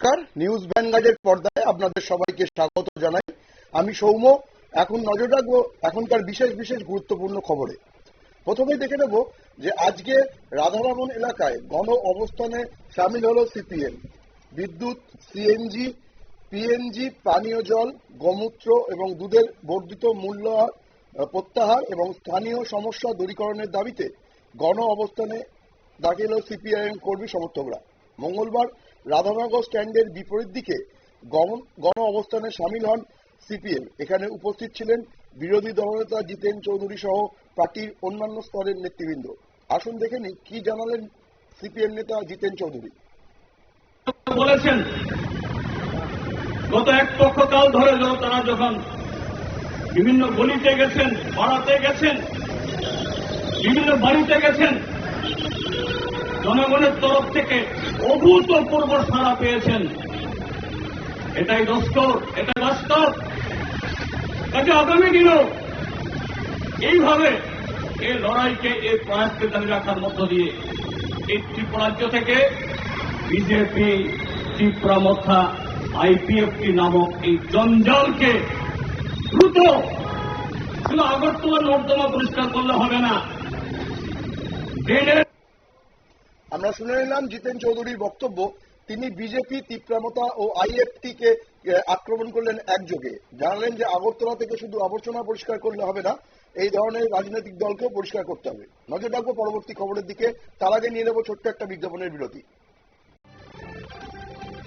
নমস্কার, নিউজ ভ্যানগার্ডের পর্দায় আপনাদের সবাইকে স্বাগত জানাই। আমি সৌম্য। এখন নজর রাখবো এখনকার বিশেষ বিশেষ গুরুত্বপূর্ণ খবরে। প্রথমেই দেখে নেব যে আজকে রাধারমন এলাকায় গণ অবস্থানে সামিল হলো সিপিএম। বিদ্যুৎ, সিএনজি, পিএনজি, পানীয় জল, গোমূত্র এবং দুধের বর্ধিত মূল্য প্রত্যাহার এবং স্থানীয় সমস্যা দূরীকরণের দাবিতে গণ অবস্থানে দাঁড়িয়ে এলো সিপিআইএম কর্মী সমর্থকরা। মঙ্গলবার রাধানগর স্ট্যান্ডের বিপরীত দিকে গণ অবস্থানে সামিল হন সিপিএম। এখানে উপস্থিত ছিলেন বিরোধী দলনেতা জিতেন চৌধুরী সহ পার্টির অন্যান্য স্তরের নেতৃবৃন্দ। আসুন দেখে নিই কি জানালেন সিপিএম নেতা জিতেন চৌধুরী। বলেছেন গত এক পক্ষকাল ধরে তারা যখন বিভিন্ন গলিতে গেছেন, পাড়াতে গেছেন, বিভিন্ন বাড়িতে গেছেন, জনগণের তরফ থেকে অভূতপূর্ব সাড়া পেয়েছেন। এটাই দস্তর, এটা বাস্তব। কাজে আগামী দিনেও এইভাবে এই লড়াইকে, এই প্রয়াসকে জারি রাখার মধ্য দিয়ে এই ত্রিপুরা রাজ্য থেকে বিজেপি, ত্রিপুরা মথা, আইপিএফটি নামক এই জঞ্জালকে দ্রুত শুধু আগরতলা নর্দমা পরিষ্কার করলে হবে না, আমরা শুনে নিলাম জিতেন চৌধুরীর বক্তব্য। তিনি বিজেপি, তীব্রামতা ও আইএফটি কে আক্রমণ করলেন একযোগে। জানালেন যে আগরতলা থেকে শুধু আবর্জনা পরিষ্কার করলে হবে না, এই ধরনের রাজনৈতিক দলকেও পরিষ্কার করতে হবে। নজর রাখবো পরবর্তী খবরের দিকে। তার আগে নিয়ে নেব ছোট্ট একটা বিজ্ঞাপনের বিরতি।